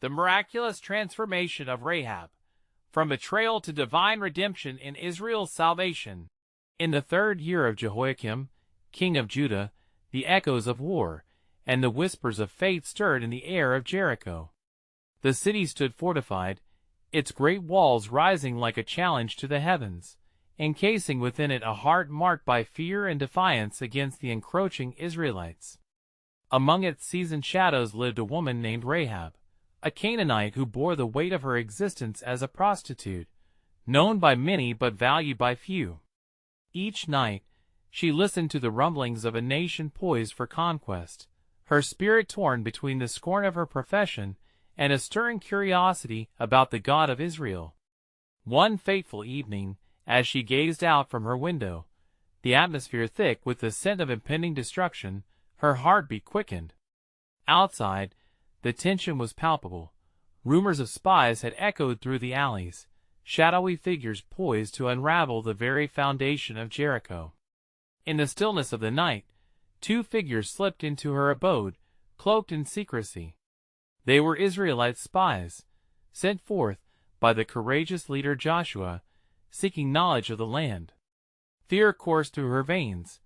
The miraculous transformation of Rahab, from betrayal to divine redemption in Israel's salvation. In the 3rd year of Jehoiakim, king of Judah, the echoes of war and the whispers of fate stirred in the air of Jericho. The city stood fortified, its great walls rising like a challenge to the heavens, encasing within it a heart marked by fear and defiance against the encroaching Israelites. Among its seasoned shadows lived a woman named Rahab, a Canaanite who bore the weight of her existence as a prostitute, known by many but valued by few. Each night, she listened to the rumblings of a nation poised for conquest, her spirit torn between the scorn of her profession and a stirring curiosity about the God of Israel. One fateful evening, as she gazed out from her window, the atmosphere thick with the scent of impending destruction, her heartbeat quickened. Outside, the tension was palpable. Rumors of spies had echoed through the alleys, shadowy figures poised to unravel the very foundation of Jericho. In the stillness of the night, 2 figures slipped into her abode, cloaked in secrecy. They were Israelite spies, sent forth by the courageous leader Joshua, seeking knowledge of the land. Fear coursed through her veins,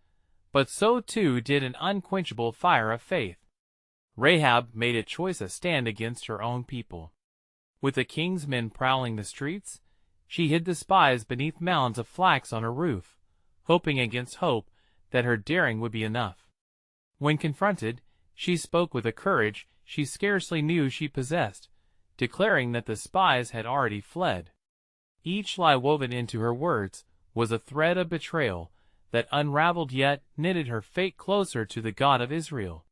but so too did an unquenchable fire of faith. Rahab made a choice to stand against her own people. With the king's men prowling the streets, she hid the spies beneath mounds of flax on her roof, hoping against hope that her daring would be enough. When confronted, she spoke with a courage she scarcely knew she possessed, declaring that the spies had already fled. Each lie woven into her words was a thread of betrayal that unraveled yet knitted her fate closer to the God of Israel.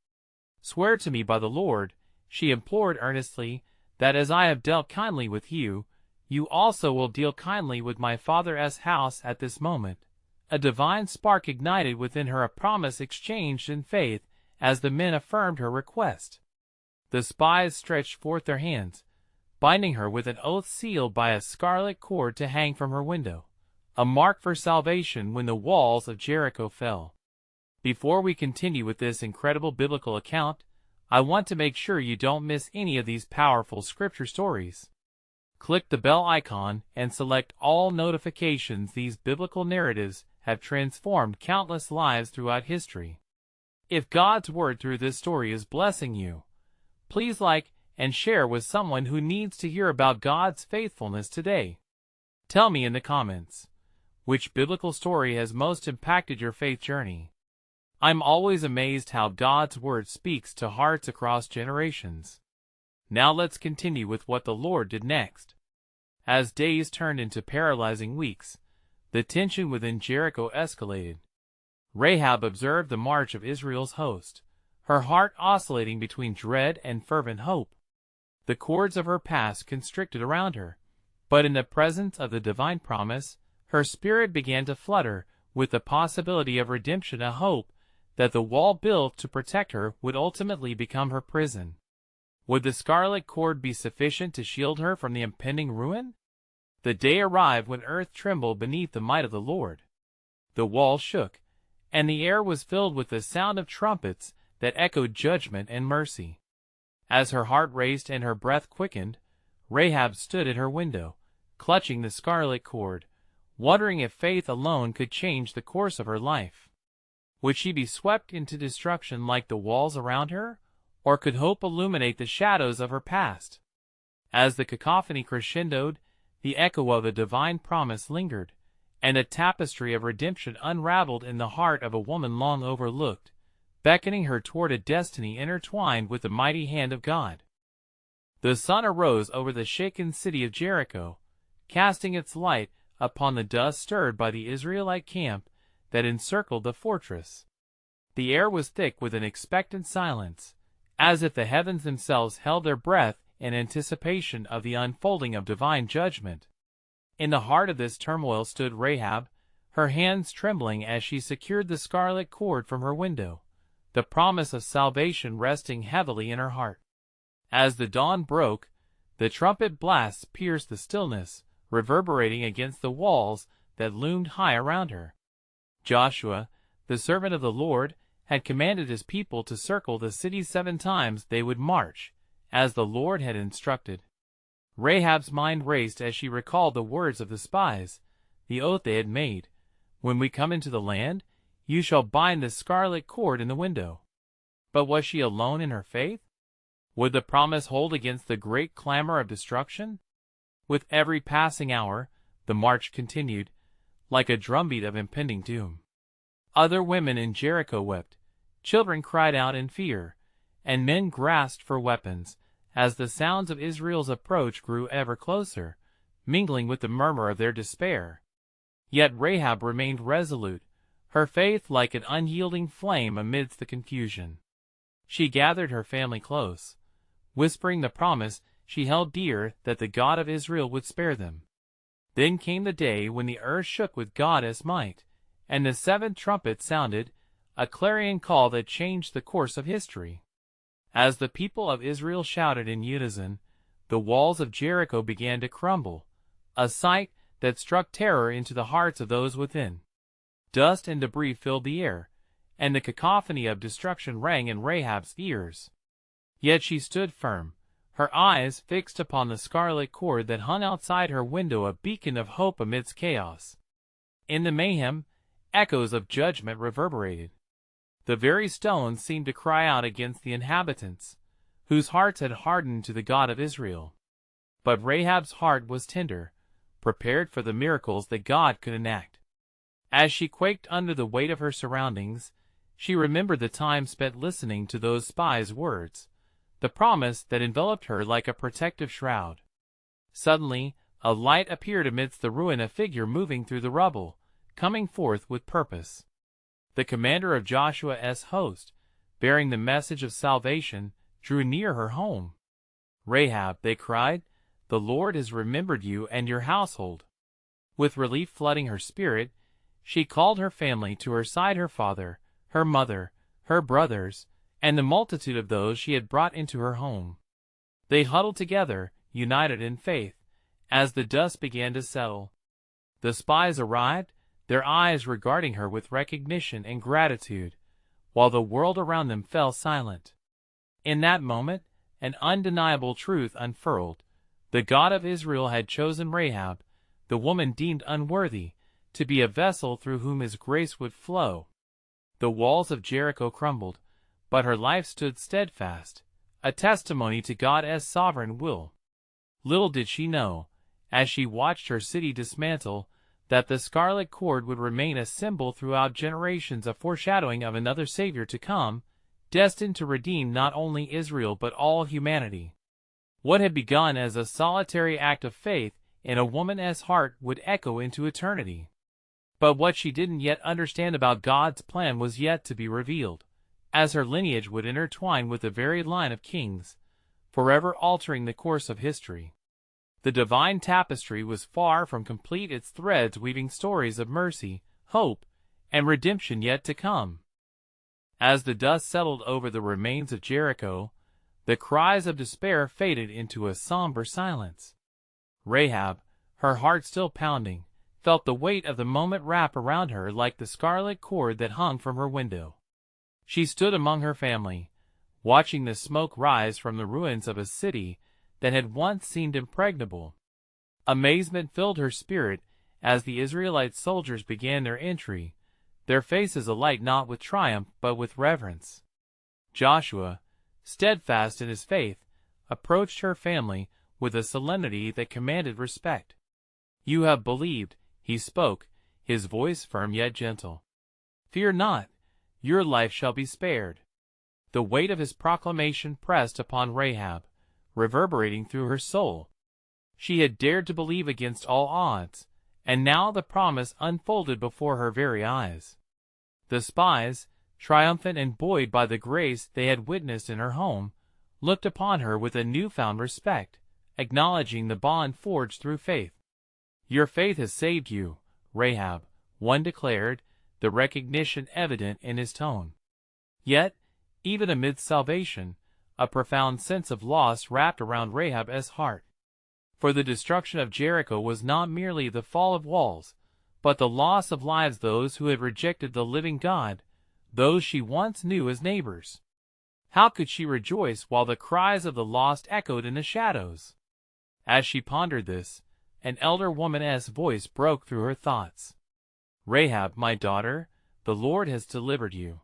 "Swear to me by the Lord," she implored earnestly, "that as I have dealt kindly with you, you also will deal kindly with my father's house at this moment." A divine spark ignited within her, a promise exchanged in faith as the men affirmed her request. The spies stretched forth their hands, binding her with an oath sealed by a scarlet cord to hang from her window, a mark for salvation when the walls of Jericho fell. Before we continue with this incredible biblical account, I want to make sure you don't miss any of these powerful scripture stories. Click the bell icon and select all notifications. These biblical narratives have transformed countless lives throughout history. If God's word through this story is blessing you, please like and share with someone who needs to hear about God's faithfulness today. Tell me in the comments, which biblical story has most impacted your faith journey? I'm always amazed how God's word speaks to hearts across generations. Now let's continue with what the Lord did next. As days turned into paralyzing weeks, the tension within Jericho escalated. Rahab observed the march of Israel's host, her heart oscillating between dread and fervent hope. The cords of her past constricted around her, but in the presence of the divine promise, her spirit began to flutter with the possibility of redemption, a hope that the wall built to protect her would ultimately become her prison. Would the scarlet cord be sufficient to shield her from the impending ruin? The day arrived when earth trembled beneath the might of the Lord. The wall shook, and the air was filled with the sound of trumpets that echoed judgment and mercy. As her heart raced and her breath quickened, Rahab stood at her window, clutching the scarlet cord, wondering if faith alone could change the course of her life. Would she be swept into destruction like the walls around her, or could hope illuminate the shadows of her past? As the cacophony crescendoed, the echo of a divine promise lingered, and a tapestry of redemption unraveled in the heart of a woman long overlooked, beckoning her toward a destiny intertwined with the mighty hand of God. The sun arose over the shaken city of Jericho, casting its light upon the dust stirred by the Israelite camp that encircled the fortress. The air was thick with an expectant silence, as if the heavens themselves held their breath in anticipation of the unfolding of divine judgment. In the heart of this turmoil stood Rahab, her hands trembling as she secured the scarlet cord from her window, the promise of salvation resting heavily in her heart. As the dawn broke, the trumpet blasts pierced the stillness, reverberating against the walls that loomed high around her. Joshua, the servant of the Lord, had commanded his people to circle the city 7 times. They would march, as the Lord had instructed. Rahab's mind raced as she recalled the words of the spies, the oath they had made. When we come into the land, you shall bind the scarlet cord in the window. But was she alone in her faith? Would the promise hold against the great clamor of destruction? With every passing hour, the march continued, like a drumbeat of impending doom. Other women in Jericho wept, children cried out in fear, and men grasped for weapons, as the sounds of Israel's approach grew ever closer, mingling with the murmur of their despair. Yet Rahab remained resolute, her faith like an unyielding flame amidst the confusion. She gathered her family close, whispering the promise she held dear that the God of Israel would spare them. Then came the day when the earth shook with God's might, and the seventh trumpet sounded, a clarion call that changed the course of history. As the people of Israel shouted in unison, the walls of Jericho began to crumble, a sight that struck terror into the hearts of those within. Dust and debris filled the air, and the cacophony of destruction rang in Rahab's ears. Yet she stood firm, her eyes fixed upon the scarlet cord that hung outside her window, a beacon of hope amidst chaos. In the mayhem, echoes of judgment reverberated. The very stones seemed to cry out against the inhabitants, whose hearts had hardened to the God of Israel. But Rahab's heart was tender, prepared for the miracles that God could enact. As she quaked under the weight of her surroundings, she remembered the time spent listening to those spies' words, the promise that enveloped her like a protective shroud. Suddenly, a light appeared amidst the ruin, a figure moving through the rubble, coming forth with purpose. The commander of Joshua's host, bearing the message of salvation, drew near her home. "Rahab," they cried, "the Lord has remembered you and your household." With relief flooding her spirit, she called her family to her side, her father, her mother, her brothers, and the multitude of those she had brought into her home. They huddled together, united in faith, as the dust began to settle. The spies arrived, their eyes regarding her with recognition and gratitude, while the world around them fell silent. In that moment, an undeniable truth unfurled. The God of Israel had chosen Rahab, the woman deemed unworthy, to be a vessel through whom his grace would flow. The walls of Jericho crumbled, but her life stood steadfast, a testimony to God's sovereign will. Little did she know, as she watched her city dismantle, that the scarlet cord would remain a symbol throughout generations, a foreshadowing of another Savior to come, destined to redeem not only Israel but all humanity. What had begun as a solitary act of faith in a woman's heart would echo into eternity. But what she didn't yet understand about God's plan was yet to be revealed, as her lineage would intertwine with the very line of kings, forever altering the course of history. The divine tapestry was far from complete, its threads weaving stories of mercy, hope, and redemption yet to come. As the dust settled over the remains of Jericho, the cries of despair faded into a somber silence. Rahab, her heart still pounding, felt the weight of the moment wrap around her like the scarlet cord that hung from her window. She stood among her family, watching the smoke rise from the ruins of a city that had once seemed impregnable. Amazement filled her spirit as the Israelite soldiers began their entry, their faces alight not with triumph but with reverence. Joshua, steadfast in his faith, approached her family with a solemnity that commanded respect. "You have believed," he spoke, his voice firm yet gentle. "Fear not, your life shall be spared." The weight of his proclamation pressed upon Rahab, reverberating through her soul. She had dared to believe against all odds, and now the promise unfolded before her very eyes. The spies, triumphant and buoyed by the grace they had witnessed in her home, looked upon her with a newfound respect, acknowledging the bond forged through faith. "Your faith has saved you, Rahab," one declared, the recognition evident in his tone. Yet, even amid salvation, a profound sense of loss wrapped around Rahab's heart. For the destruction of Jericho was not merely the fall of walls, but the loss of lives, those who had rejected the living God, those she once knew as neighbors. How could she rejoice while the cries of the lost echoed in the shadows? As she pondered this, an elder woman's voice broke through her thoughts. "Rahab, my daughter, the Lord has delivered you.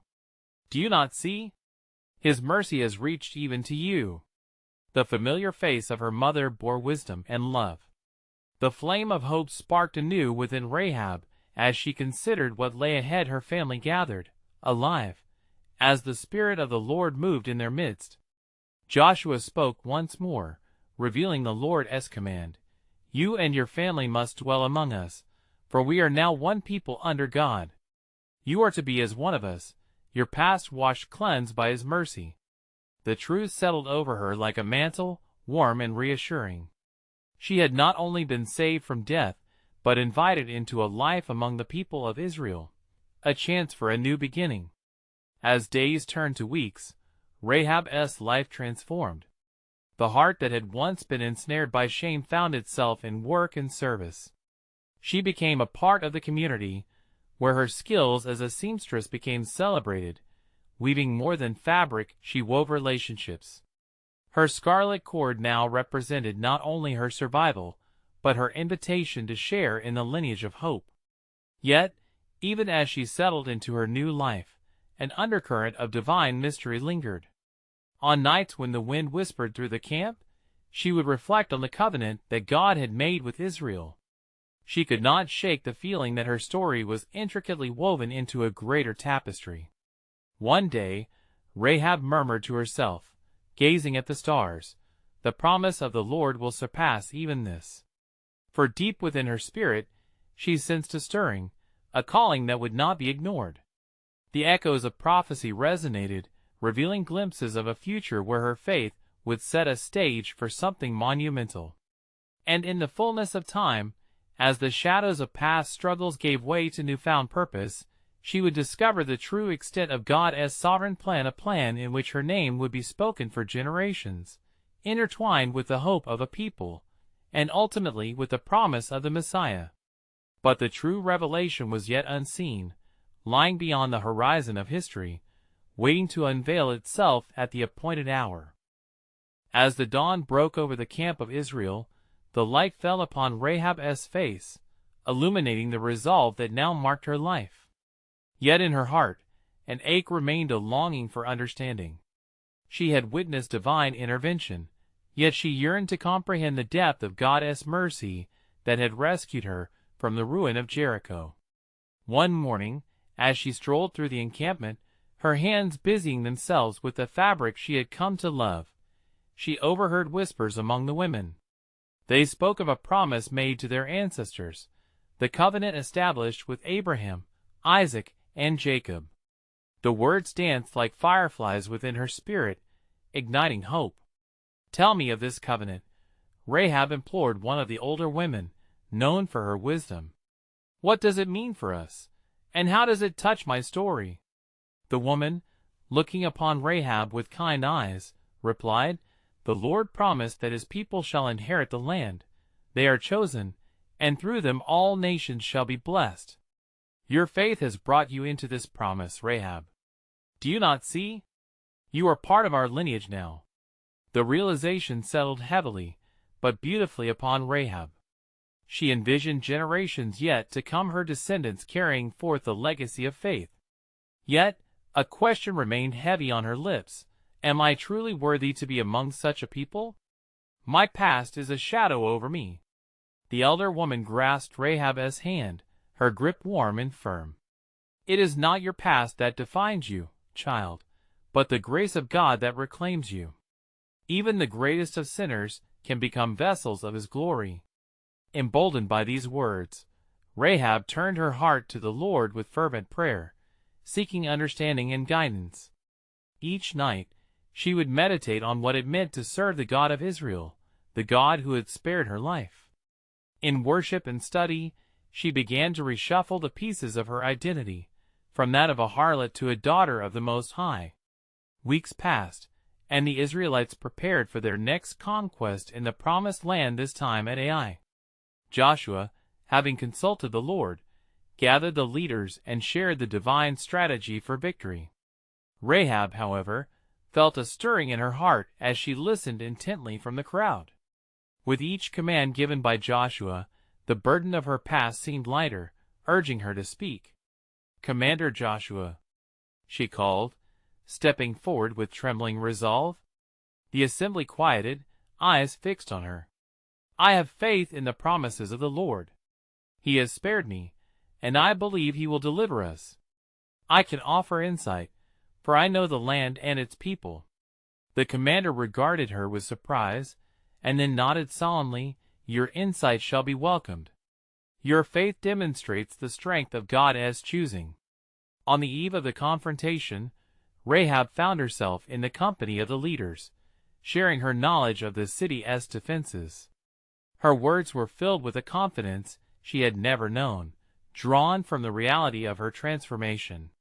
Do you not see? His mercy has reached even to you." The familiar face of her mother bore wisdom and love. The flame of hope sparked anew within Rahab as she considered what lay ahead. Her family gathered, alive, as the Spirit of the Lord moved in their midst. Joshua spoke once more, revealing the Lord's command. "You and your family must dwell among us, for we are now one people under God. You are to be as one of us, your past washed cleansed by His mercy." The truth settled over her like a mantle, warm and reassuring. She had not only been saved from death, but invited into a life among the people of Israel, a chance for a new beginning. As days turned to weeks, Rahab's life transformed. The heart that had once been ensnared by shame found itself in work and service. She became a part of the community, where her skills as a seamstress became celebrated. Weaving more than fabric, she wove relationships. Her scarlet cord now represented not only her survival, but her invitation to share in the lineage of hope. Yet, even as she settled into her new life, an undercurrent of divine mystery lingered. On nights when the wind whispered through the camp, she would reflect on the covenant that God had made with Israel. She could not shake the feeling that her story was intricately woven into a greater tapestry. One day, Rahab murmured to herself, gazing at the stars, "The promise of the Lord will surpass even this." For deep within her spirit, she sensed a stirring, a calling that would not be ignored. The echoes of prophecy resonated, revealing glimpses of a future where her faith would set a stage for something monumental. And in the fullness of time, as the shadows of past struggles gave way to newfound purpose, she would discover the true extent of God's sovereign plan, a plan in which her name would be spoken for generations, intertwined with the hope of a people, and ultimately with the promise of the Messiah. But the true revelation was yet unseen, lying beyond the horizon of history, waiting to unveil itself at the appointed hour. As the dawn broke over the camp of Israel, the light fell upon Rahab's face, illuminating the resolve that now marked her life. Yet in her heart, an ache remained, a longing for understanding. She had witnessed divine intervention, yet she yearned to comprehend the depth of God's mercy that had rescued her from the ruin of Jericho. One morning, as she strolled through the encampment, her hands busying themselves with the fabric she had come to love, she overheard whispers among the women. They spoke of a promise made to their ancestors, the covenant established with Abraham, Isaac, and Jacob. The words danced like fireflies within her spirit, igniting hope. "Tell me of this covenant," Rahab implored one of the older women, known for her wisdom. "What does it mean for us, and how does it touch my story?" The woman, looking upon Rahab with kind eyes, replied, "The Lord promised that His people shall inherit the land. They are chosen, and through them all nations shall be blessed. Your faith has brought you into this promise, Rahab. Do you not see? You are part of our lineage now." The realization settled heavily, but beautifully upon Rahab. She envisioned generations yet to come, her descendants carrying forth the legacy of faith. Yet, a question remained heavy on her lips. Am I truly worthy to be among such a people? My past is a shadow over me. The elder woman grasped Rahab's hand, her grip warm and firm. It is not your past that defines you, child, but the grace of God that reclaims you. Even the greatest of sinners can become vessels of His glory. Emboldened by these words, Rahab turned her heart to the Lord with fervent prayer, seeking understanding and guidance. Each night, she would meditate on what it meant to serve the God of Israel, the God who had spared her life. In worship and study, she began to reshuffle the pieces of her identity, from that of a harlot to a daughter of the Most High. Weeks passed, and the Israelites prepared for their next conquest in the Promised Land, this time at Ai. Joshua, having consulted the Lord, gathered the leaders and shared the divine strategy for victory. Rahab, however, felt a stirring in her heart as she listened intently from the crowd. With each command given by Joshua, the burden of her past seemed lighter, urging her to speak. "Commander Joshua," she called, stepping forward with trembling resolve. The assembly quieted, eyes fixed on her. "I have faith in the promises of the Lord. He has spared me, and I believe he will deliver us. I can offer insight, for I know the land and its people." The commander regarded her with surprise, and then nodded solemnly. "Your insight shall be welcomed. Your faith demonstrates the strength of God as choosing." On the eve of the confrontation, Rahab found herself in the company of the leaders, sharing her knowledge of the city as defenses. Her words were filled with a confidence she had never known, drawn from the reality of her transformation.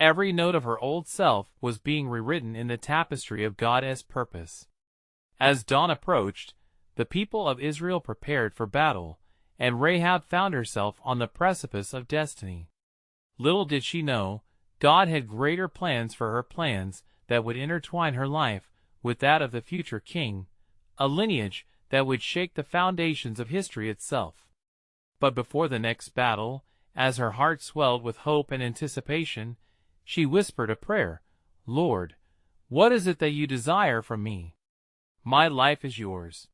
Every note of her old self was being rewritten in the tapestry of God's purpose. As dawn approached, the people of Israel prepared for battle, and Rahab found herself on the precipice of destiny. Little did she know, God had greater plans for her, plans that would intertwine her life with that of the future king, a lineage that would shake the foundations of history itself. But before the next battle, as her heart swelled with hope and anticipation, she whispered a prayer. "Lord, what is it that you desire from me? My life is yours."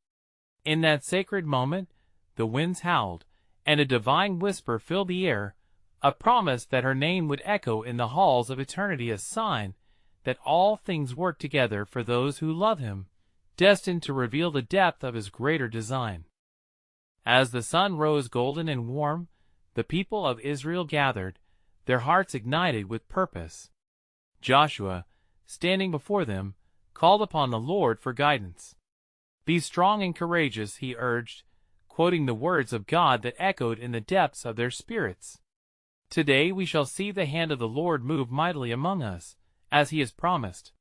In that sacred moment, the winds howled, and a divine whisper filled the air, a promise that her name would echo in the halls of eternity, a sign that all things work together for those who love him, destined to reveal the depth of his greater design. As the sun rose golden and warm, the people of Israel gathered, their hearts ignited with purpose. Joshua, standing before them, called upon the Lord for guidance. "Be strong and courageous," he urged, quoting the words of God that echoed in the depths of their spirits. "Today we shall see the hand of the Lord move mightily among us, as he has promised."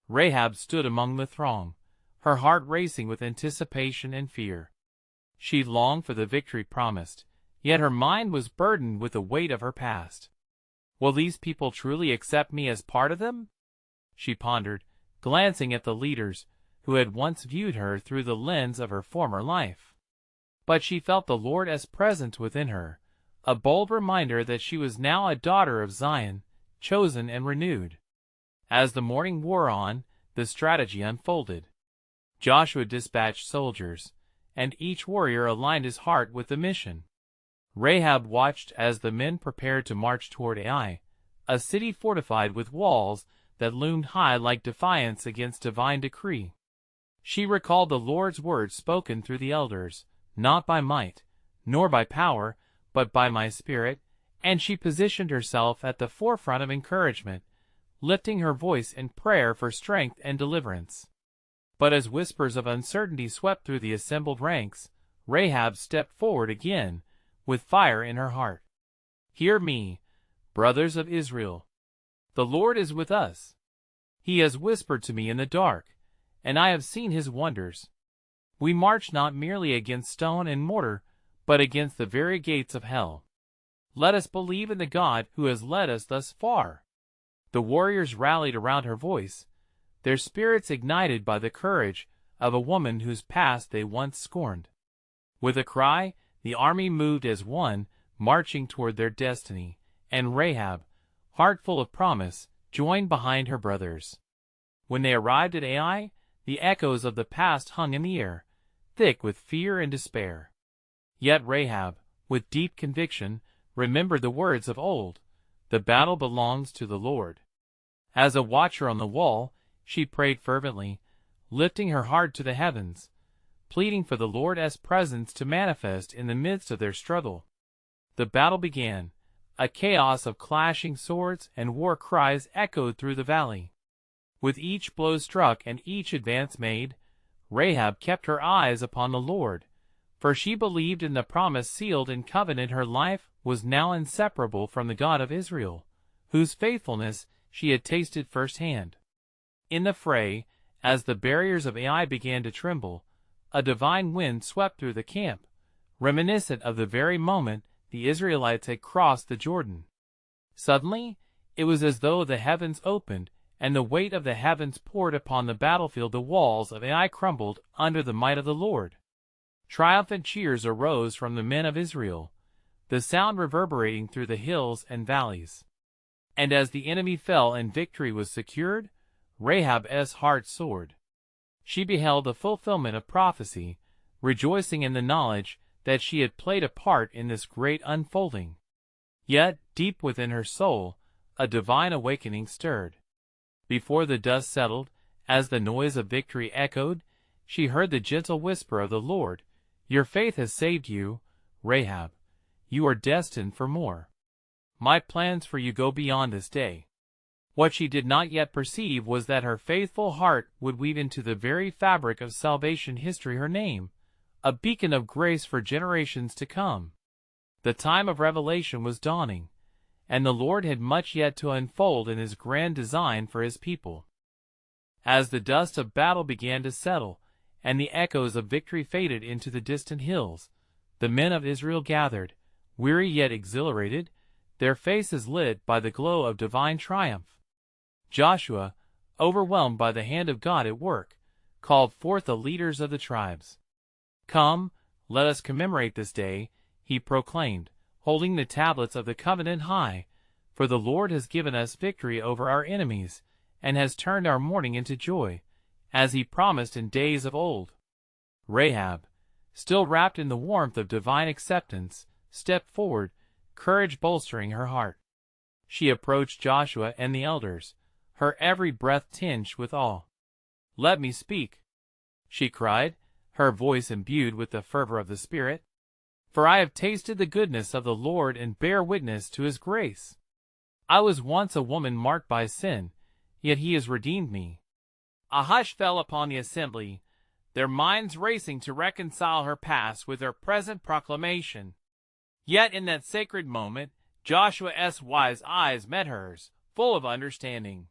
Rahab stood among the throng, her heart racing with anticipation and fear. She longed for the victory promised, yet her mind was burdened with the weight of her past. "Will these people truly accept me as part of them?" she pondered, glancing at the leaders who had once viewed her through the lens of her former life. But she felt the Lord's presence within her, a bold reminder that she was now a daughter of Zion, chosen and renewed. As the morning wore on, the strategy unfolded. Joshua dispatched soldiers, and each warrior aligned his heart with the mission. Rahab watched as the men prepared to march toward Ai, a city fortified with walls that loomed high like defiance against divine decree. She recalled the Lord's words spoken through the elders, "Not by might, nor by power, but by my Spirit," and she positioned herself at the forefront of encouragement, lifting her voice in prayer for strength and deliverance. But as whispers of uncertainty swept through the assembled ranks, Rahab stepped forward again, with fire in her heart. "Hear me, brothers of Israel. The Lord is with us. He has whispered to me in the dark, and I have seen his wonders. We march not merely against stone and mortar, but against the very gates of hell. Let us believe in the God who has led us thus far." The warriors rallied around her voice, their spirits ignited by the courage of a woman whose past they once scorned. With a cry, the army moved as one, marching toward their destiny, and Rahab, heart full of promise, joined behind her brothers. When they arrived at Ai, the echoes of the past hung in the air, thick with fear and despair. Yet Rahab, with deep conviction, remembered the words of old, "The battle belongs to the Lord." As a watcher on the wall, she prayed fervently, lifting her heart to the heavens, pleading for the Lord's presence to manifest in the midst of their struggle. The battle began. A chaos of clashing swords and war cries echoed through the valley. With each blow struck and each advance made, Rahab kept her eyes upon the Lord, for she believed in the promise sealed in covenant. Her life was now inseparable from the God of Israel, whose faithfulness she had tasted firsthand. In the fray, as the barriers of Ai began to tremble, a divine wind swept through the camp, reminiscent of the very moment the Israelites had crossed the Jordan. Suddenly, it was as though the heavens opened, and the weight of the heavens poured upon the battlefield. The walls of Ai crumbled under the might of the Lord. Triumphant cheers arose from the men of Israel, the sound reverberating through the hills and valleys. And as the enemy fell and victory was secured, Rahab's heart soared. She beheld the fulfillment of prophecy, rejoicing in the knowledge that she had played a part in this great unfolding. Yet, deep within her soul, a divine awakening stirred. Before the dust settled, as the noise of victory echoed, she heard the gentle whisper of the Lord, "Your faith has saved you, Rahab. You are destined for more. My plans for you go beyond this day." What she did not yet perceive was that her faithful heart would weave into the very fabric of salvation history her name, a beacon of grace for generations to come. The time of revelation was dawning, and the Lord had much yet to unfold in his grand design for his people. As the dust of battle began to settle, and the echoes of victory faded into the distant hills, the men of Israel gathered, weary yet exhilarated, their faces lit by the glow of divine triumph. Joshua, overwhelmed by the hand of God at work, called forth the leaders of the tribes. "Come, let us commemorate this day," he proclaimed, holding the tablets of the covenant high, "for the Lord has given us victory over our enemies, and has turned our mourning into joy, as he promised in days of old." Rahab, still wrapped in the warmth of divine acceptance, stepped forward, courage bolstering her heart. She approached Joshua and the elders, her every breath tinged with awe. "Let me speak," she cried, her voice imbued with the fervor of the Spirit. "For I have tasted the goodness of the Lord and bear witness to his grace. I was once a woman marked by sin, yet he has redeemed me." A hush fell upon the assembly, their minds racing to reconcile her past with her present proclamation. Yet in that sacred moment, Joshua's wise eyes met hers, full of understanding.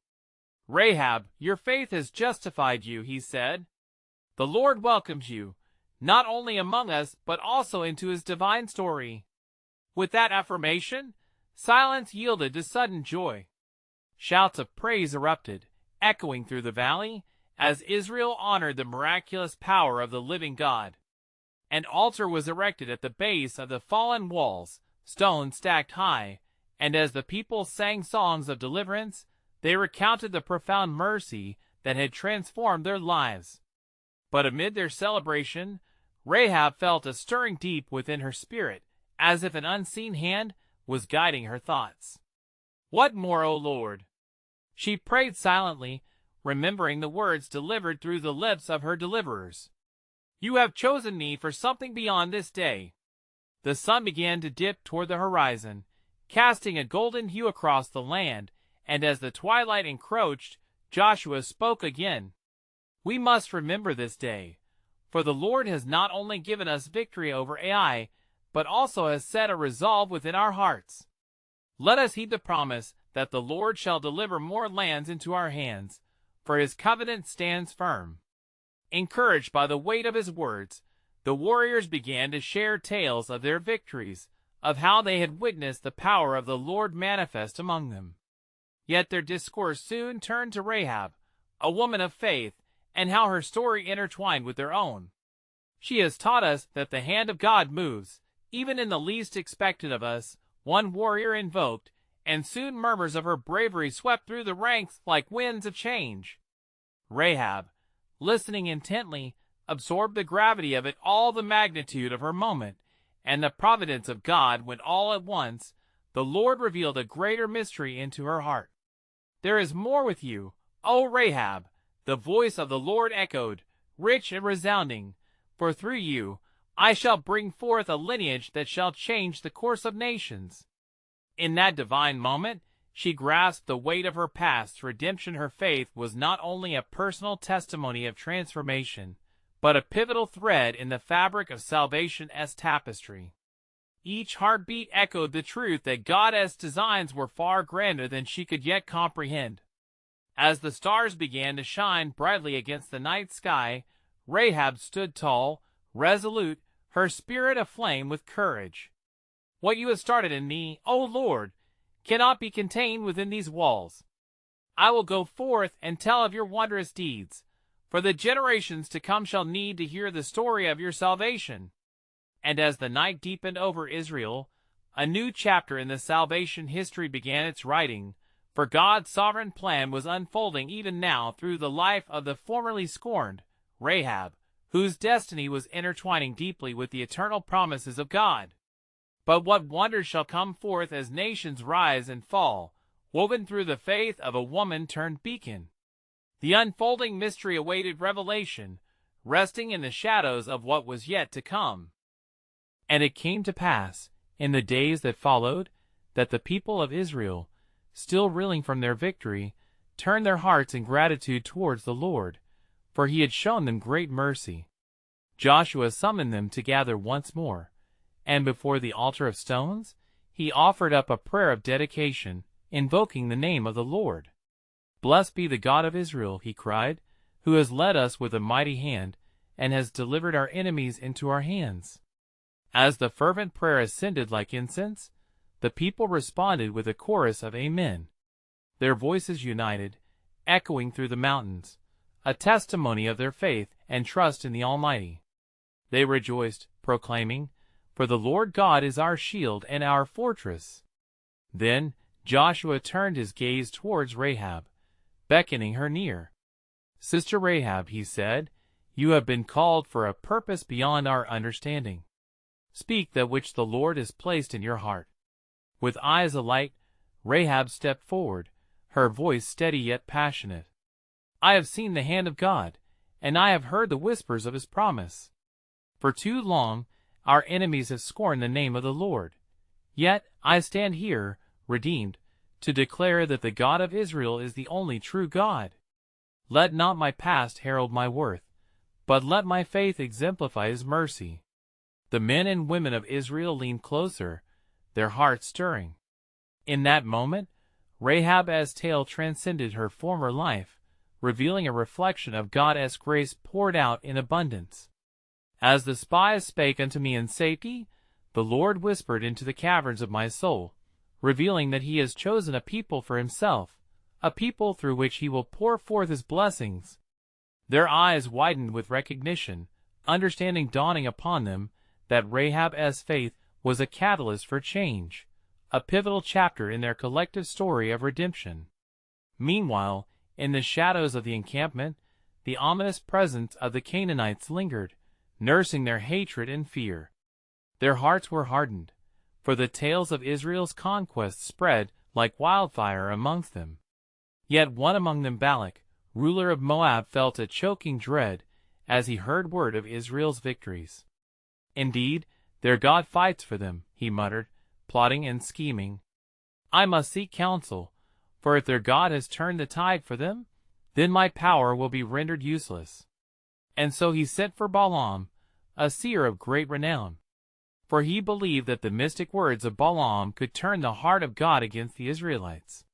"Rahab, your faith has justified you," he said. "The Lord welcomes you, not only among us, but also into his divine story." With that affirmation, silence yielded to sudden joy. Shouts of praise erupted, echoing through the valley, as Israel honored the miraculous power of the living God. An altar was erected at the base of the fallen walls, stones stacked high, and as the people sang songs of deliverance, they recounted the profound mercy that had transformed their lives. But amid their celebration, Rahab felt a stirring deep within her spirit, as if an unseen hand was guiding her thoughts. "What more, O Lord?" She prayed silently, remembering the words delivered through the lips of her deliverers. "You have chosen me for something beyond this day." The sun began to dip toward the horizon, casting a golden hue across the land, and as the twilight encroached, Joshua spoke again. "We must remember this day, for the Lord has not only given us victory over Ai, but also has set a resolve within our hearts. Let us heed the promise that the Lord shall deliver more lands into our hands, for his covenant stands firm." Encouraged by the weight of his words, the warriors began to share tales of their victories, of how they had witnessed the power of the Lord manifest among them. Yet their discourse soon turned to Rahab, a woman of faith, and how her story intertwined with their own. "She has taught us that the hand of God moves, even in the least expected of us," one warrior invoked, and soon murmurs of her bravery swept through the ranks like winds of change. Rahab, listening intently, absorbed the gravity of it all, the magnitude of her moment, and the providence of God, when all at once the Lord revealed a greater mystery into her heart. "There is more with you, O Rahab," the voice of the Lord echoed, rich and resounding, "for through you I shall bring forth a lineage that shall change the course of nations." In that divine moment, she grasped the weight of her past's redemption. Her faith was not only a personal testimony of transformation, but a pivotal thread in the fabric of salvation's tapestry. Each heartbeat echoed the truth that God's designs were far grander than she could yet comprehend. As the stars began to shine brightly against the night sky, Rahab stood tall, resolute, her spirit aflame with courage. "What you have started in me, O Lord, cannot be contained within these walls. I will go forth and tell of your wondrous deeds, for the generations to come shall need to hear the story of your salvation. And as the night deepened over Israel, a new chapter in the salvation history began its writing, for God's sovereign plan was unfolding even now through the life of the formerly scorned Rahab, whose destiny was intertwining deeply with the eternal promises of God. But what wonders shall come forth as nations rise and fall, woven through the faith of a woman turned beacon? The unfolding mystery awaited revelation, resting in the shadows of what was yet to come. And it came to pass, in the days that followed, that the people of Israel, still reeling from their victory, turned their hearts in gratitude towards the Lord, for he had shown them great mercy. Joshua summoned them to gather once more, and before the altar of stones, he offered up a prayer of dedication, invoking the name of the Lord. "Blessed be the God of Israel," he cried, "who has led us with a mighty hand, and has delivered our enemies into our hands." As the fervent prayer ascended like incense, the people responded with a chorus of Amen. Their voices united, echoing through the mountains, a testimony of their faith and trust in the Almighty. They rejoiced, proclaiming, "For the Lord God is our shield and our fortress." Then Joshua turned his gaze towards Rahab, beckoning her near. "Sister Rahab," he said, "you have been called for a purpose beyond our understanding. Speak that which the Lord has placed in your heart." With eyes alight, Rahab stepped forward, her voice steady yet passionate. "I have seen the hand of God, and I have heard the whispers of his promise. For too long our enemies have scorned the name of the Lord. Yet I stand here, redeemed, to declare that the God of Israel is the only true God. Let not my past herald my worth, but let my faith exemplify his mercy." The men and women of Israel leaned closer, their hearts stirring. In that moment, Rahab's tale transcended her former life, revealing a reflection of God's grace poured out in abundance. "As the spies spake unto me in safety, the Lord whispered into the caverns of my soul, revealing that he has chosen a people for himself, a people through which he will pour forth his blessings." Their eyes widened with recognition, understanding dawning upon them that Rahab's faith was a catalyst for change, a pivotal chapter in their collective story of redemption. Meanwhile, in the shadows of the encampment, the ominous presence of the Canaanites lingered, nursing their hatred and fear. Their hearts were hardened, for the tales of Israel's conquest spread like wildfire amongst them. Yet one among them, Balak, ruler of Moab, felt a choking dread as he heard word of Israel's victories. "Indeed, their God fights for them," he muttered, plotting and scheming. "I must seek counsel, for if their God has turned the tide for them, then my power will be rendered useless." And so he sent for Balaam, a seer of great renown, for he believed that the mystic words of Balaam could turn the heart of God against the Israelites.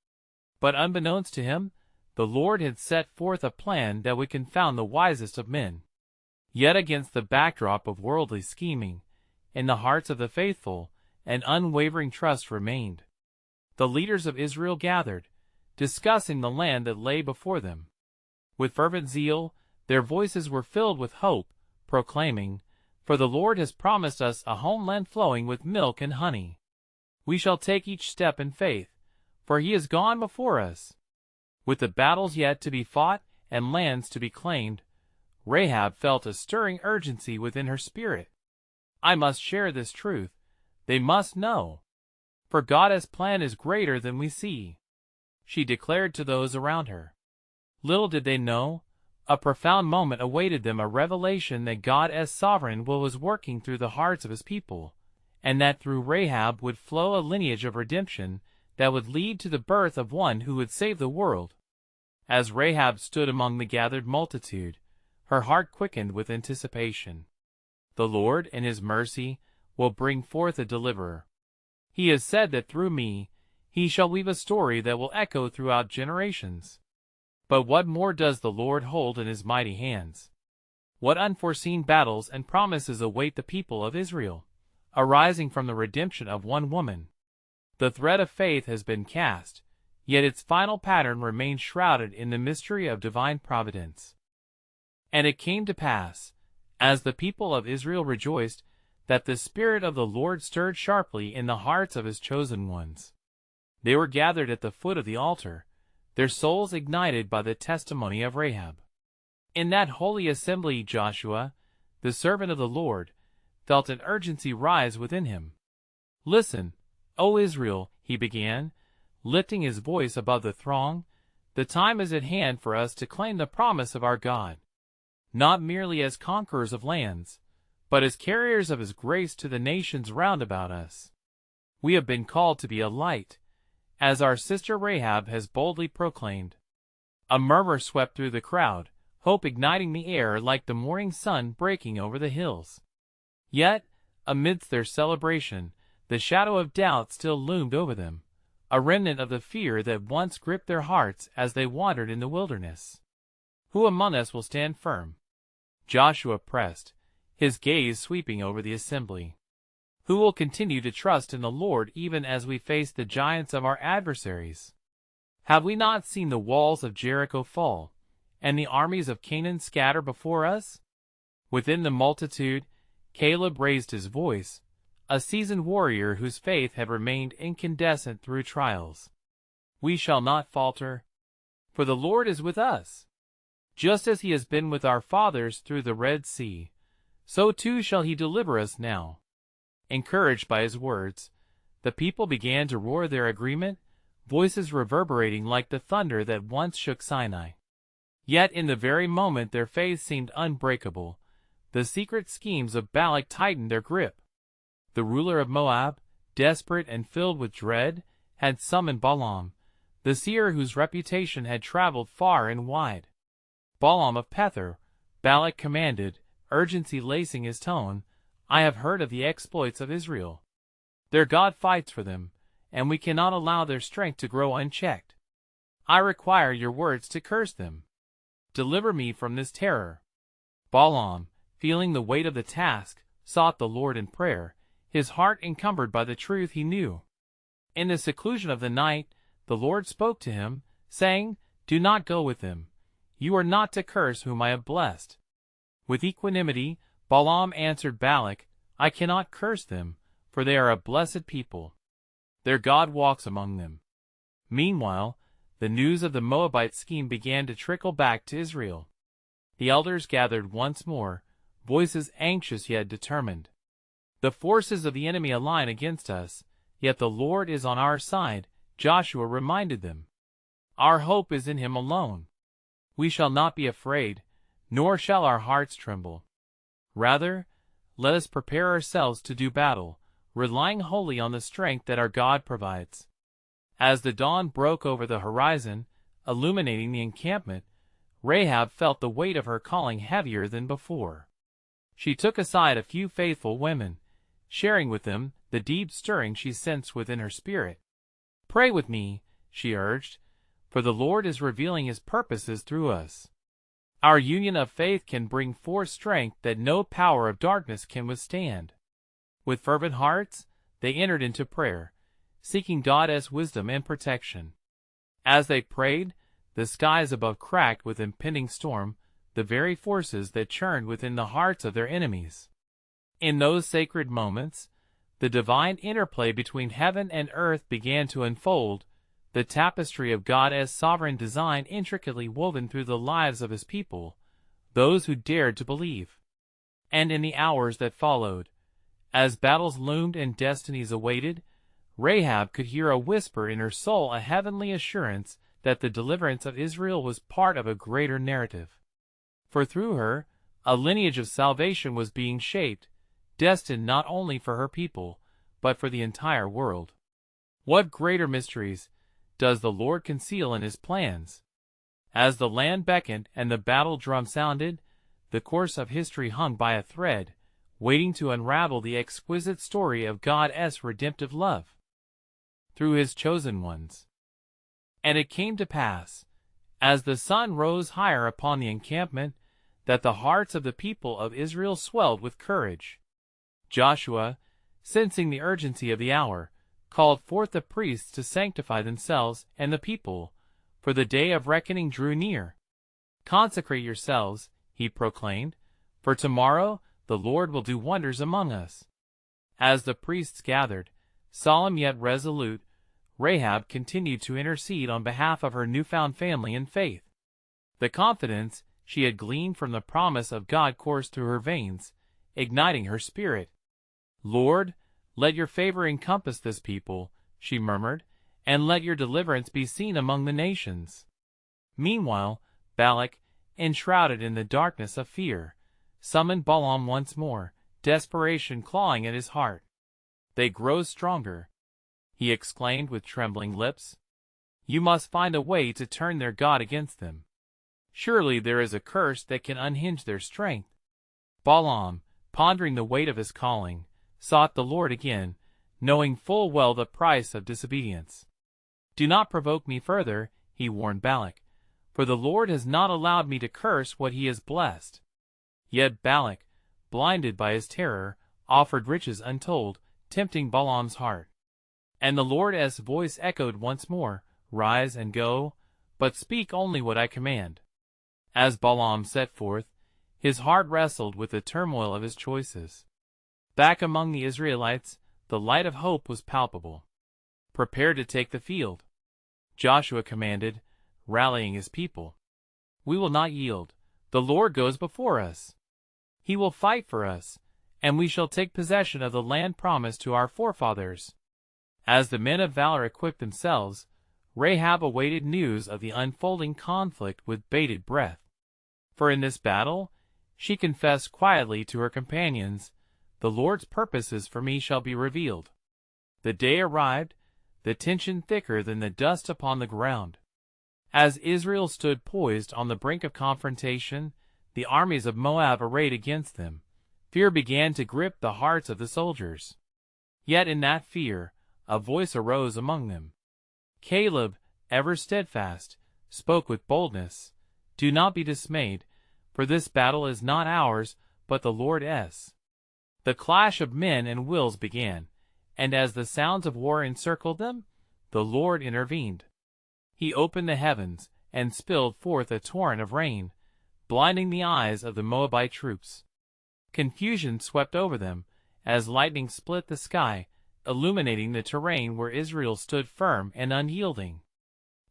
But unbeknownst to him, the Lord had set forth a plan that would confound the wisest of men. Yet against the backdrop of worldly scheming, in the hearts of the faithful, an unwavering trust remained. The leaders of Israel gathered, discussing the land that lay before them. With fervent zeal, their voices were filled with hope, proclaiming, "For the Lord has promised us a homeland flowing with milk and honey. We shall take each step in faith, for he has gone before us." With the battles yet to be fought and lands to be claimed, Rahab felt a stirring urgency within her spirit. "I must share this truth. They must know. For God's plan is greater than we see," she declared to those around her. Little did they know, a profound moment awaited them, a revelation that God as sovereign was working through the hearts of his people, and that through Rahab would flow a lineage of redemption that would lead to the birth of one who would save the world. As Rahab stood among the gathered multitude, her heart quickened with anticipation. The Lord, in his mercy, will bring forth a deliverer. He has said that through me, he shall weave a story that will echo throughout generations. But what more does the Lord hold in his mighty hands? What unforeseen battles and promises await the people of Israel, arising from the redemption of one woman? The thread of faith has been cast, yet its final pattern remained shrouded in the mystery of divine providence. And it came to pass, as the people of Israel rejoiced, that the Spirit of the Lord stirred sharply in the hearts of his chosen ones. They were gathered at the foot of the altar, their souls ignited by the testimony of Rahab. In that holy assembly Joshua, the servant of the Lord, felt an urgency rise within him. "Listen, O Israel," he began, lifting his voice above the throng, "the time is at hand for us to claim the promise of our God, not merely as conquerors of lands, but as carriers of his grace to the nations round about us. We have been called to be a light, as our sister Rahab has boldly proclaimed." A murmur swept through the crowd, hope igniting the air like the morning sun breaking over the hills. Yet, amidst their celebration, the shadow of doubt still loomed over them, a remnant of the fear that once gripped their hearts as they wandered in the wilderness. "Who among us will stand firm?" Joshua pressed, his gaze sweeping over the assembly. "Who will continue to trust in the Lord even as we face the giants of our adversaries? Have we not seen the walls of Jericho fall, and the armies of Canaan scatter before us?" Within the multitude, Caleb raised his voice, a seasoned warrior whose faith had remained incandescent through trials. "We shall not falter, for the Lord is with us. Just as he has been with our fathers through the Red Sea, so too shall he deliver us now." Encouraged by his words, the people began to roar their agreement, voices reverberating like the thunder that once shook Sinai. Yet in the very moment their faith seemed unbreakable, the secret schemes of Balak tightened their grip. The ruler of Moab, desperate and filled with dread, had summoned Balaam, the seer whose reputation had traveled far and wide. "Balaam of Pethor," Balak commanded, urgency lacing his tone, "I have heard of the exploits of Israel. Their God fights for them, and we cannot allow their strength to grow unchecked. I require your words to curse them. Deliver me from this terror." Balaam, feeling the weight of the task, sought the Lord in prayer, his heart encumbered by the truth he knew. In the seclusion of the night, the Lord spoke to him, saying, "Do not go with them. You are not to curse whom I have blessed." With equanimity, Balaam answered Balak, "I cannot curse them, for they are a blessed people. Their God walks among them." Meanwhile, the news of the Moabite scheme began to trickle back to Israel. The elders gathered once more, voices anxious yet determined. "The forces of the enemy align against us, yet the Lord is on our side," Joshua reminded them. "Our hope is in him alone. We shall not be afraid, nor shall our hearts tremble. Rather, let us prepare ourselves to do battle, relying wholly on the strength that our God provides." As the dawn broke over the horizon, illuminating the encampment, Rahab felt the weight of her calling heavier than before. She took aside a few faithful women, sharing with them the deep stirring she sensed within her spirit. "Pray with me," she urged, "for the Lord is revealing his purposes through us. Our union of faith can bring forth strength that no power of darkness can withstand." With fervent hearts, they entered into prayer, seeking God's wisdom and protection. As they prayed, the skies above cracked with impending storm, the very forces that churned within the hearts of their enemies. In those sacred moments, the divine interplay between heaven and earth began to unfold, the tapestry of God's sovereign design intricately woven through the lives of his people, those who dared to believe. And in the hours that followed, as battles loomed and destinies awaited, Rahab could hear a whisper in her soul, a heavenly assurance that the deliverance of Israel was part of a greater narrative. For through her, a lineage of salvation was being shaped, destined not only for her people, but for the entire world. What greater mysteries does the Lord conceal in his plans? As the land beckoned and the battle drum sounded, the course of history hung by a thread, waiting to unravel the exquisite story of God's redemptive love through his chosen ones. And it came to pass, as the sun rose higher upon the encampment, that the hearts of the people of Israel swelled with courage. Joshua, sensing the urgency of the hour, called forth the priests to sanctify themselves and the people, for the day of reckoning drew near. "Consecrate yourselves," he proclaimed, "for tomorrow the Lord will do wonders among us." As the priests gathered, solemn yet resolute, Rahab continued to intercede on behalf of her newfound family in faith. The confidence she had gleaned from the promise of God coursed through her veins, igniting her spirit. "Lord, let your favor encompass this people," she murmured, "and let your deliverance be seen among the nations." Meanwhile, Balak, enshrouded in the darkness of fear, summoned Balaam once more, desperation clawing at his heart. "They grow stronger," he exclaimed with trembling lips. "You must find a way to turn their God against them. Surely there is a curse that can unhinge their strength." Balaam, pondering the weight of his calling, sought the Lord again, knowing full well the price of disobedience. "Do not provoke me further," he warned Balak, "for the Lord has not allowed me to curse what he has blessed." Yet Balak, blinded by his terror, offered riches untold, tempting Balaam's heart. And the Lord's voice echoed once more, "Rise and go, but speak only what I command." As Balaam set forth, his heart wrestled with the turmoil of his choices. Back among the Israelites, the light of hope was palpable. "Prepare to take the field," Joshua commanded, rallying his people. "We will not yield. The Lord goes before us. He will fight for us, and we shall take possession of the land promised to our forefathers." As the men of valor equipped themselves, Rahab awaited news of the unfolding conflict with bated breath. For in this battle, she confessed quietly to her companions, "The Lord's purposes for me shall be revealed." The day arrived, the tension thicker than the dust upon the ground. As Israel stood poised on the brink of confrontation, the armies of Moab arrayed against them, fear began to grip the hearts of the soldiers. Yet in that fear, a voice arose among them. Caleb, ever steadfast, spoke with boldness, "Do not be dismayed, for this battle is not ours, but the Lord's." The clash of men and wills began, and as the sounds of war encircled them, the Lord intervened. He opened the heavens and spilled forth a torrent of rain, blinding the eyes of the Moabite troops. Confusion swept over them, as lightning split the sky, illuminating the terrain where Israel stood firm and unyielding.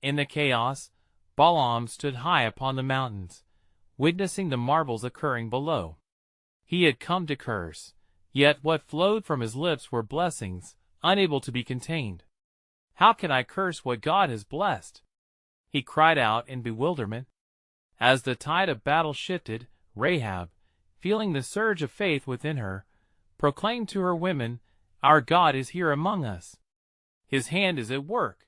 In the chaos, Balaam stood high upon the mountains, witnessing the marvels occurring below. He had come to curse, yet what flowed from his lips were blessings, unable to be contained. "How can I curse what God has blessed?" he cried out in bewilderment. As the tide of battle shifted, Rahab, feeling the surge of faith within her, proclaimed to her women, "Our God is here among us. His hand is at work."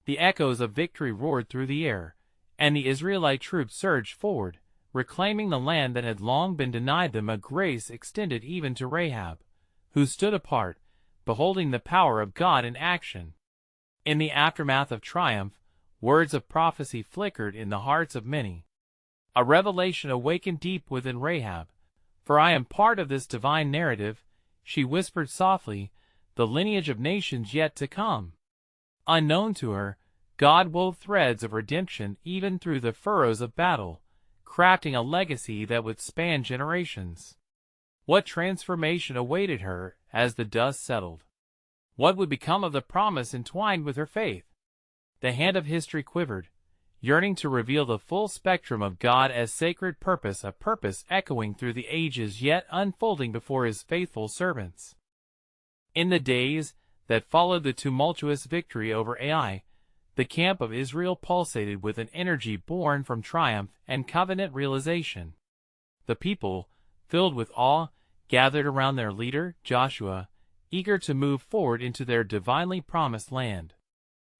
The echoes of victory roared through the air, and the Israelite troops surged forward, reclaiming the land that had long been denied them, a grace extended even to Rahab, who stood apart, beholding the power of God in action. In the aftermath of triumph, words of prophecy flickered in the hearts of many. A revelation awakened deep within Rahab. "For I am part of this divine narrative," she whispered softly, "the lineage of nations yet to come." Unknown to her, God wove threads of redemption even through the furrows of battle, crafting a legacy that would span generations. What transformation awaited her as the dust settled? What would become of the promise entwined with her faith? The hand of history quivered, yearning to reveal the full spectrum of God as sacred purpose, a purpose echoing through the ages yet unfolding before his faithful servants. In the days that followed the tumultuous victory over Ai, the camp of Israel pulsated with an energy born from triumph and covenant realization. The people, filled with awe, gathered around their leader, Joshua, eager to move forward into their divinely promised land.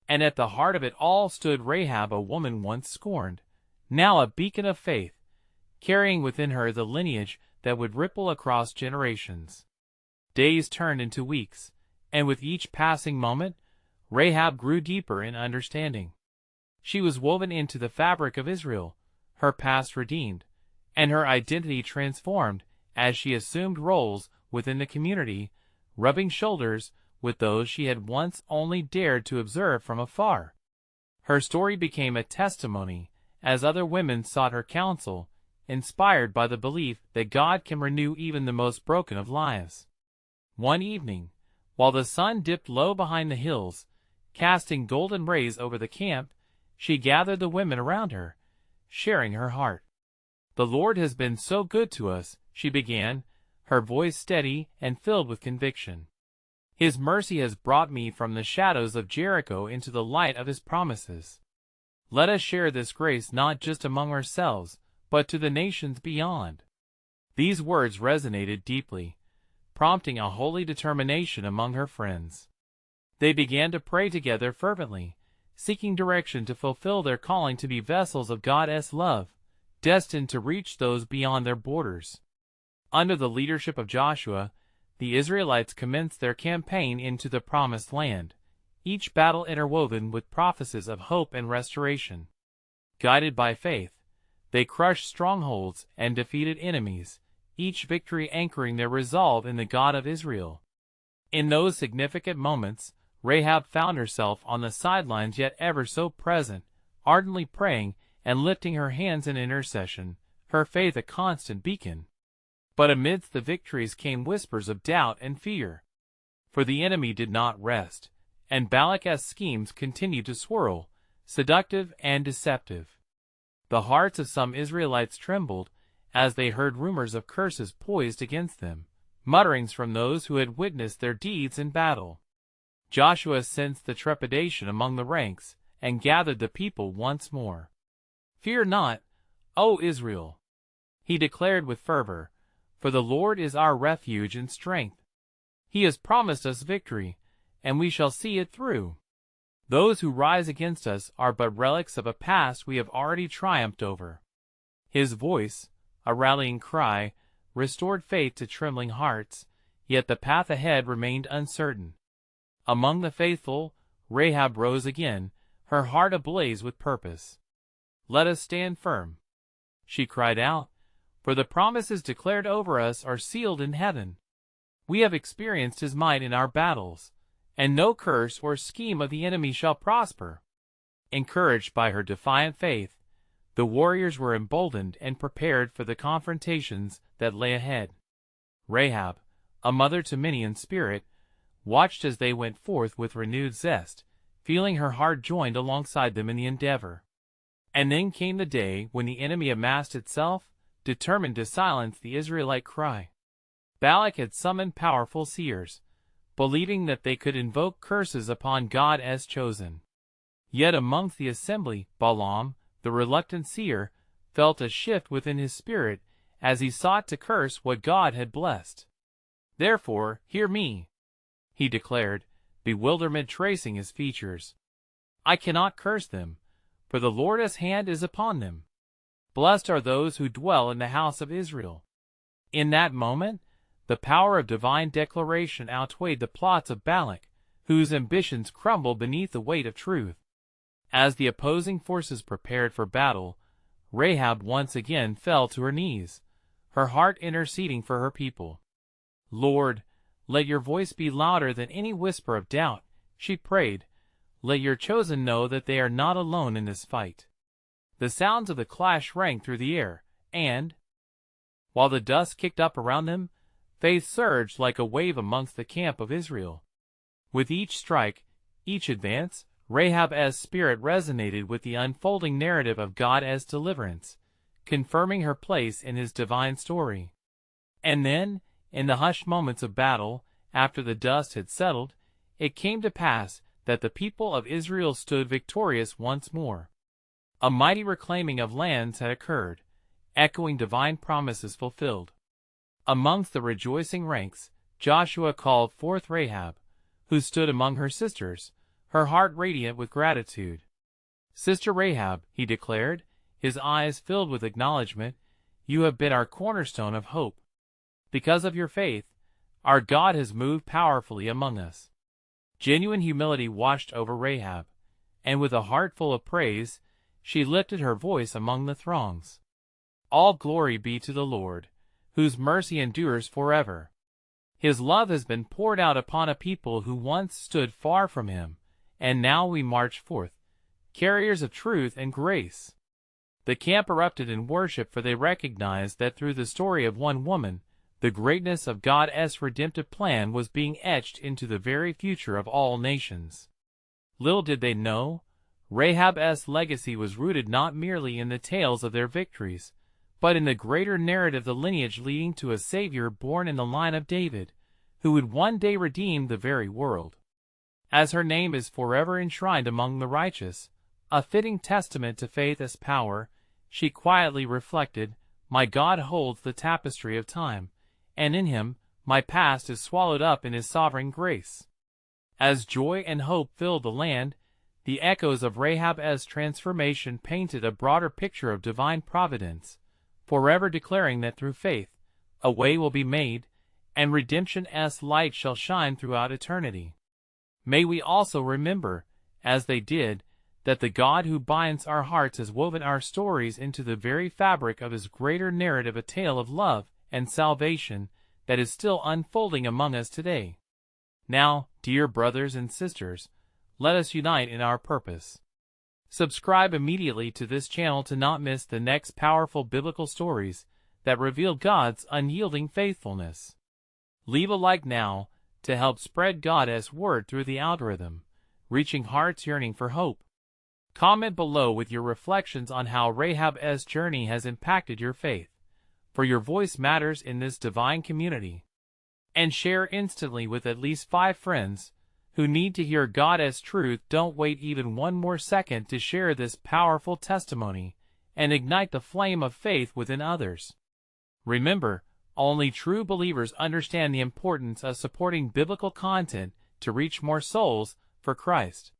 And at the heart of it all stood Rahab, a woman once scorned, now a beacon of faith, carrying within her the lineage that would ripple across generations. Days turned into weeks, and with each passing moment, Rahab grew deeper in understanding. She was woven into the fabric of Israel, her past redeemed, and her identity transformed as she assumed roles within the community, rubbing shoulders with those she had once only dared to observe from afar. Her story became a testimony as other women sought her counsel, inspired by the belief that God can renew even the most broken of lives. One evening, while the sun dipped low behind the hills, casting golden rays over the camp, she gathered the women around her, sharing her heart. "The Lord has been so good to us," she began, her voice steady and filled with conviction. "His mercy has brought me from the shadows of Jericho into the light of His promises. Let us share this grace not just among ourselves, but to the nations beyond." These words resonated deeply, prompting a holy determination among her friends. They began to pray together fervently, seeking direction to fulfill their calling to be vessels of God's love, destined to reach those beyond their borders. Under the leadership of Joshua, the Israelites commenced their campaign into the Promised Land, each battle interwoven with prophecies of hope and restoration. Guided by faith, they crushed strongholds and defeated enemies, each victory anchoring their resolve in the God of Israel. In those significant moments, Rahab found herself on the sidelines yet ever so present, ardently praying and lifting her hands in intercession, her faith a constant beacon. But amidst the victories came whispers of doubt and fear. For the enemy did not rest, and Balak's schemes continued to swirl, seductive and deceptive. The hearts of some Israelites trembled as they heard rumors of curses poised against them, mutterings from those who had witnessed their deeds in battle. Joshua sensed the trepidation among the ranks and gathered the people once more. "Fear not, O Israel," he declared with fervor, "for the Lord is our refuge and strength. He has promised us victory, and we shall see it through. Those who rise against us are but relics of a past we have already triumphed over." His voice, a rallying cry, restored faith to trembling hearts, yet the path ahead remained uncertain. Among the faithful, Rahab rose again, her heart ablaze with purpose. "Let us stand firm," she cried out, "for the promises declared over us are sealed in heaven. We have experienced His might in our battles, and no curse or scheme of the enemy shall prosper." Encouraged by her defiant faith, the warriors were emboldened and prepared for the confrontations that lay ahead. Rahab, a mother to many in spirit, watched as they went forth with renewed zest, feeling her heart joined alongside them in the endeavor. And then came the day when the enemy amassed itself, determined to silence the Israelite cry. Balak had summoned powerful seers, believing that they could invoke curses upon God as chosen. Yet amongst the assembly, Balaam, the reluctant seer, felt a shift within his spirit as he sought to curse what God had blessed. "Therefore, hear me," he declared, bewilderment tracing his features. "I cannot curse them, for the Lord's hand is upon them. Blessed are those who dwell in the house of Israel." In that moment, the power of divine declaration outweighed the plots of Balak, whose ambitions crumbled beneath the weight of truth. As the opposing forces prepared for battle, Rahab once again fell to her knees, her heart interceding for her people. "Lord, let your voice be louder than any whisper of doubt," she prayed. "Let your chosen know that they are not alone in this fight." The sounds of the clash rang through the air, and, while the dust kicked up around them, faith surged like a wave amongst the camp of Israel. With each strike, each advance, Rahab's spirit resonated with the unfolding narrative of God's deliverance, confirming her place in His divine story. And then, in the hushed moments of battle, after the dust had settled, it came to pass that the people of Israel stood victorious once more. A mighty reclaiming of lands had occurred, echoing divine promises fulfilled. Amongst the rejoicing ranks, Joshua called forth Rahab, who stood among her sisters, her heart radiant with gratitude. "Sister Rahab," he declared, his eyes filled with acknowledgement, "you have been our cornerstone of hope. Because of your faith, our God has moved powerfully among us." Genuine humility washed over Rahab, and with a heart full of praise, she lifted her voice among the throngs. "All glory be to the Lord, whose mercy endures forever." His love has been poured out upon a people who once stood far from him, and now we march forth, carriers of truth and grace. The camp erupted in worship, for they recognized that through the story of one woman, the greatness of God's redemptive plan was being etched into the very future of all nations. Little did they know, Rahab's legacy was rooted not merely in the tales of their victories, but in the greater narrative, the lineage leading to a Savior born in the line of David, who would one day redeem the very world. As her name is forever enshrined among the righteous, a fitting testament to faith as power, she quietly reflected, "My God holds the tapestry of time, and in him my past is swallowed up in his sovereign grace." As joy and hope filled the land, the echoes of Rahab's transformation painted a broader picture of divine providence, forever declaring that through faith, a way will be made, and redemption's light shall shine throughout eternity. May we also remember, as they did, that the God who binds our hearts has woven our stories into the very fabric of his greater narrative, a tale of love and salvation that is still unfolding among us today. Now, dear brothers and sisters, let us unite in our purpose. Subscribe immediately to this channel to not miss the next powerful biblical stories that reveal God's unyielding faithfulness. Leave a like now to help spread God's word through the algorithm, reaching hearts yearning for hope. Comment below with your reflections on how Rahab's journey has impacted your faith, for your voice matters in this divine community. And share instantly with at least 5 friends who need to hear God's truth. Don't wait even one more second to share this powerful testimony and ignite the flame of faith within others. Remember, only true believers understand the importance of supporting biblical content to reach more souls for Christ.